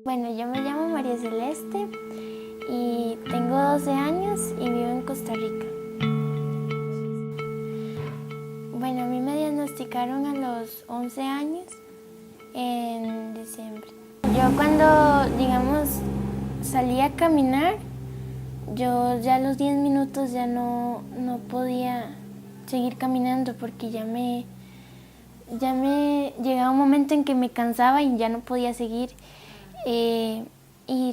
Bueno, yo me llamo María Celeste y tengo 12 años y vivo en Costa Rica. Bueno, a mí me diagnosticaron a los 11 años en diciembre. Yo cuando, digamos, salí a caminar, yo ya a los 10 minutos ya no podía seguir caminando porque ya me llegaba un momento en que me cansaba y ya no podía seguir. Y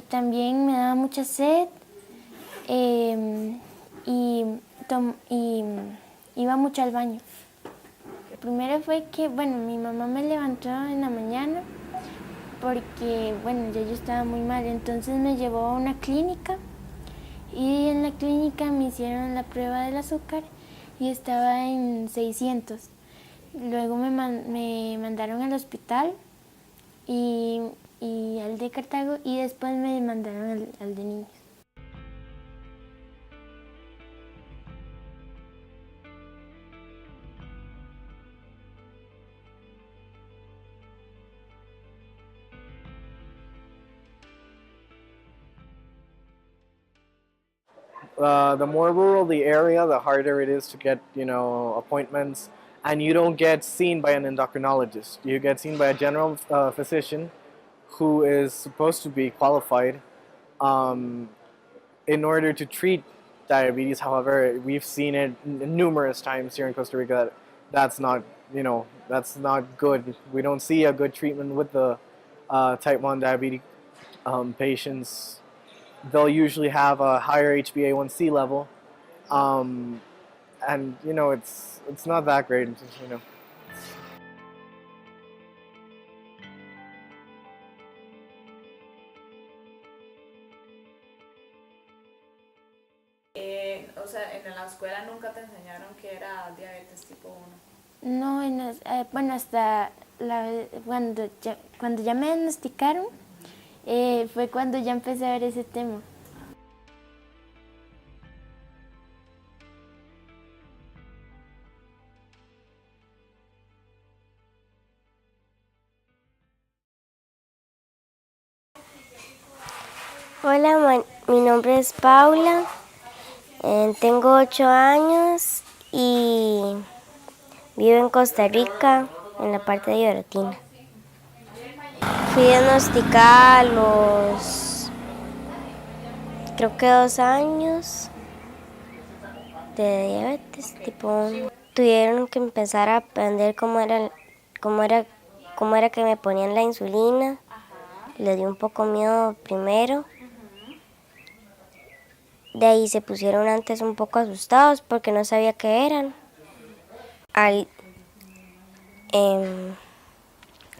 también me daba mucha sed y iba mucho al baño. Primero fue que, bueno, mi mamá me levantó en la mañana porque, bueno, yo estaba muy mal, entonces me llevó a una clínica y en la clínica me hicieron la prueba del azúcar y estaba en 600. Luego me mandaron al hospital y al de Cartago y después me mandaron al de niños. The more rural the area, the harder it is to get, appointments, and you don't get seen by an endocrinologist. You get seen by a general physician who is supposed to be qualified um, in order to treat diabetes. However, we've seen it numerous times here in Costa Rica that that's not good. We don't see a good treatment with the type 1 diabetes patients. They'll usually have a higher HbA1c level, um, and it's not that great. O sea, en la escuela nunca te enseñaron que era diabetes tipo 1. No, bueno, hasta cuando ya me diagnosticaron, fue cuando ya empecé a ver ese tema. Hola, mi nombre es Paula, tengo 8 años y vivo en Costa Rica, en la parte de Yoratina. Fui diagnosticada a los, creo que 2 años de diabetes tipo 1. Tuvieron que empezar a aprender cómo era que me ponían la insulina. Les dio un poco miedo primero. De ahí se pusieron antes un poco asustados porque no sabía qué eran.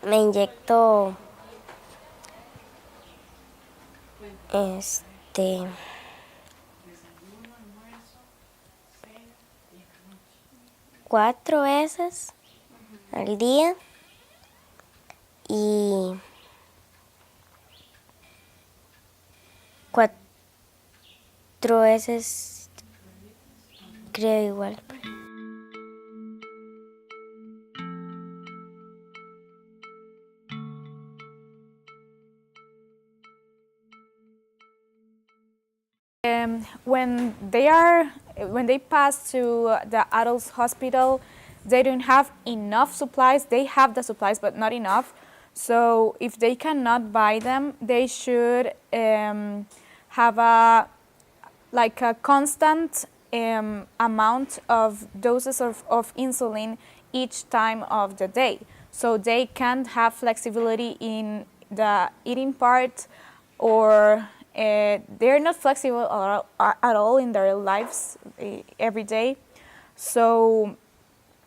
Me inyecto 4 veces al día y 4 veces creo igual. When they pass to the adults hospital, they don't have enough supplies. They have the supplies, but not enough. So if they cannot buy them, they should have a constant amount of doses of insulin each time of the day. So they can have flexibility in the eating part, or they're not flexible at all in their lives every day. So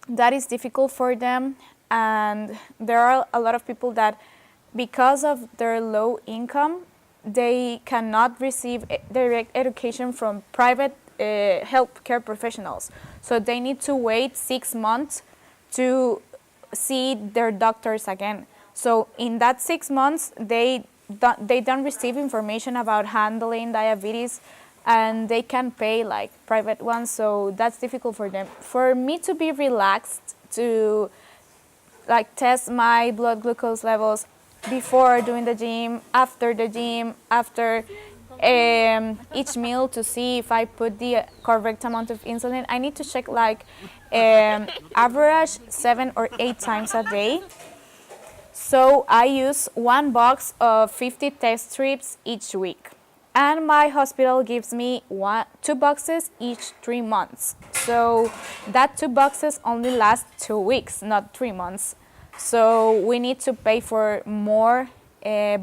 that is difficult for them, and there are a lot of people that, because of their low income, they cannot receive direct education from private healthcare professionals. So they need to wait 6 months to see their doctors again. So in that 6 months, they don't receive information about handling diabetes, and they can pay like private ones, so that's difficult for them. For me to be relaxed to like test my blood glucose levels, before doing the gym, after each meal to see if I put the correct amount of insulin. I need to check like average 7 or 8 times a day. So I use one box of 50 test strips each week. And my hospital gives me 2 boxes each 3 months. So that 2 boxes only last 2 weeks, not 3 months. So we need to pay for more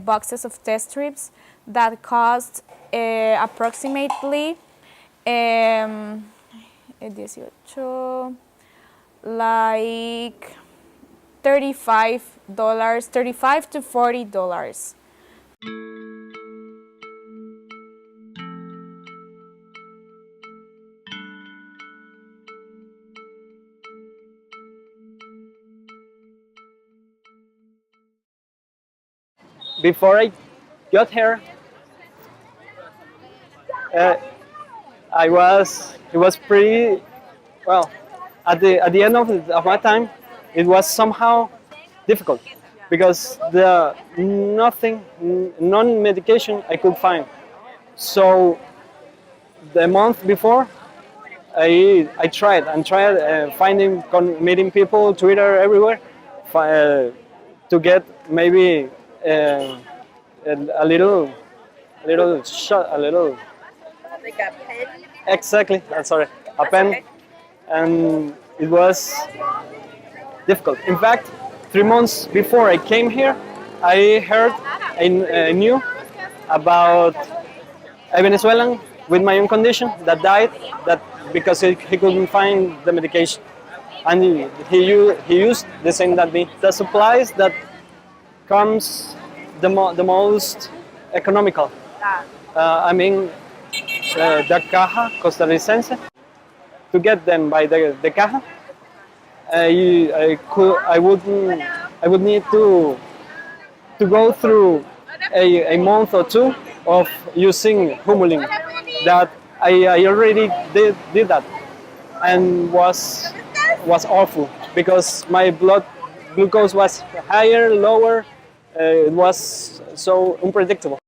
boxes of test strips that cost approximately 18, like $35, $35 to $40. Before I got here, it was pretty well. At the end of my time, it was somehow difficult because the nothing, non medication I could find. So the month before, I tried finding, meeting people, Twitter, everywhere, to get maybe a little shot, a little. Like a pen? Exactly. I'm sorry, a pen, Okay. and it was difficult. In fact, 3 months before I came here, I knew about a Venezuelan with my own condition that died that because he couldn't find the medication, and he used the same that me. The supplies that comes the most economical. I mean, the caja costarricense. To get them by the caja, I would need to go through a month or two of using Humulin. That I already did that, and was awful because my blood glucose was higher, lower. It was so unpredictable.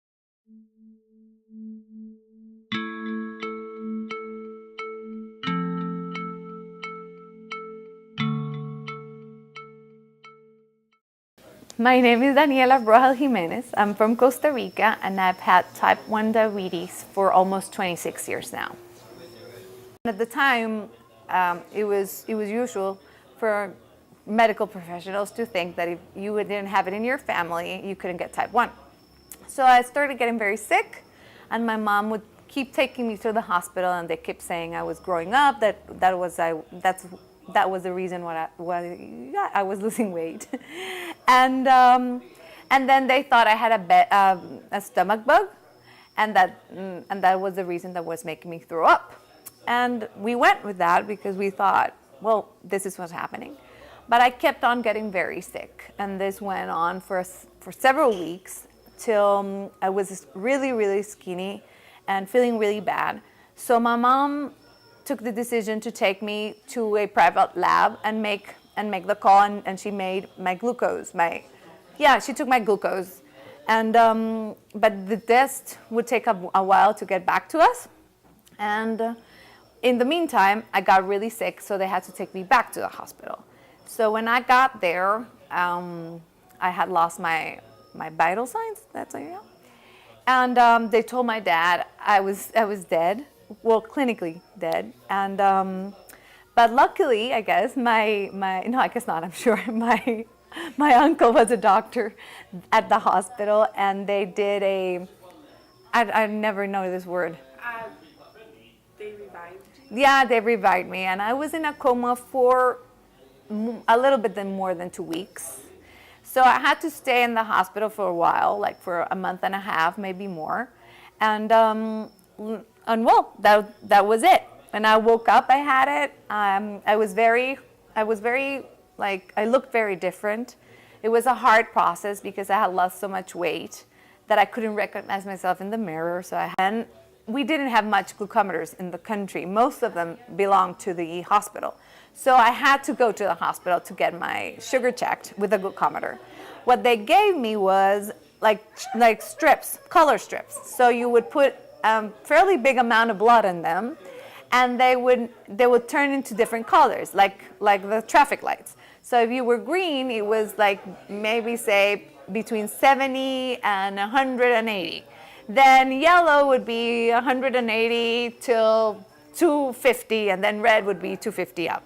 My name is Daniela Rojas Jimenez. I'm from Costa Rica, and I've had type 1 diabetes for almost 26 years now. At the time, it was usual for medical professionals to think that if you didn't have it in your family, you couldn't get type 1. So I started getting very sick, and my mom would keep taking me to the hospital, and they kept saying I was growing up, that was the reason why I was losing weight. And then they thought I had a stomach bug, and that was the reason that was making me throw up. And we went with that because we thought, well, this is what's happening. But I kept on getting very sick, and this went on for several weeks till I was really, really skinny and feeling really bad. So my mom took the decision to take me to a private lab and make the call, and she made my glucose. She took my glucose, and but the test would take a while to get back to us, and in the meantime, I got really sick, so they had to take me back to the hospital. So when I got there, I had lost my vital signs. That's how you know. And they told my dad I was dead. Well, clinically dead. And but luckily, I guess no, I guess not. I'm sure my uncle was a doctor at the hospital, and they did I never know this word. They revived you? Yeah, they revived me, and I was in a coma for a little bit more than 2 weeks. So I had to stay in the hospital for a while, like for a month and a half, maybe more. And well, that was it. When I woke up, I had it. I was very, like, I looked very different. It was a hard process because I had lost so much weight that I couldn't recognize myself in the mirror. And we didn't have much glucometers in the country. Most of them belonged to the hospital. So I had to go to the hospital to get my sugar checked with a glucometer. what they gave me was like strips, color strips. So you would put a fairly big amount of blood in them, and they would turn into different colors, like the traffic lights. So if you were green, it was like maybe say between 70 and 180. Then yellow would be 180 till 250, and then red would be 250 up,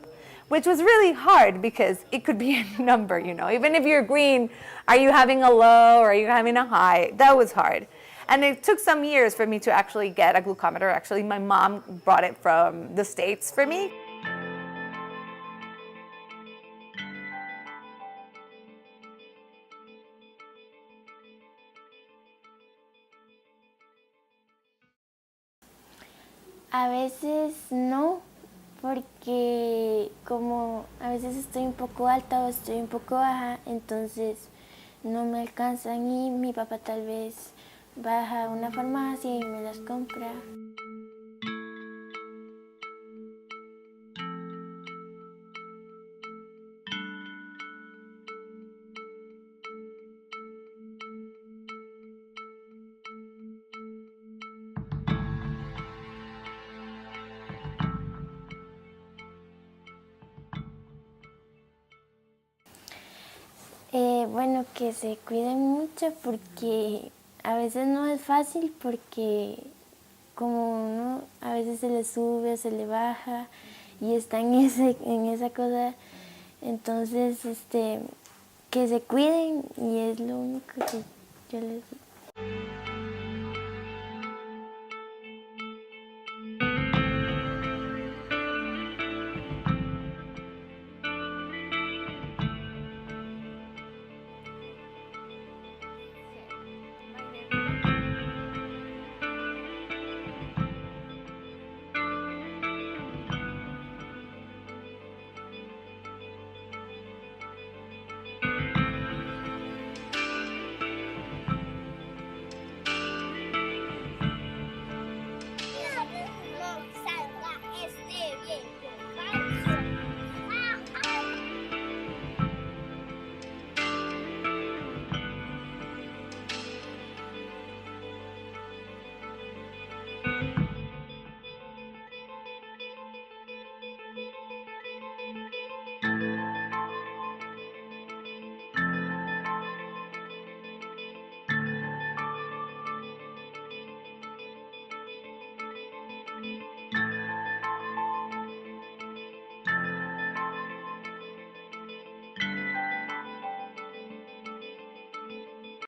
which was really hard because it could be any number, you know. Even if you're green, are you having a low or are you having a high? That was hard. And it took some years for me to actually get a glucometer. Actually, my mom brought it from the States for me. A veces no, porque como a veces estoy un poco alta o estoy un poco baja, entonces no me alcanzan y mi papá tal vez baja a una farmacia y me las compra. Bueno, que se cuiden mucho porque a veces no es fácil porque como uno a veces se le sube, se le baja y está en esa cosa, entonces que se cuiden y es lo único que yo les digo.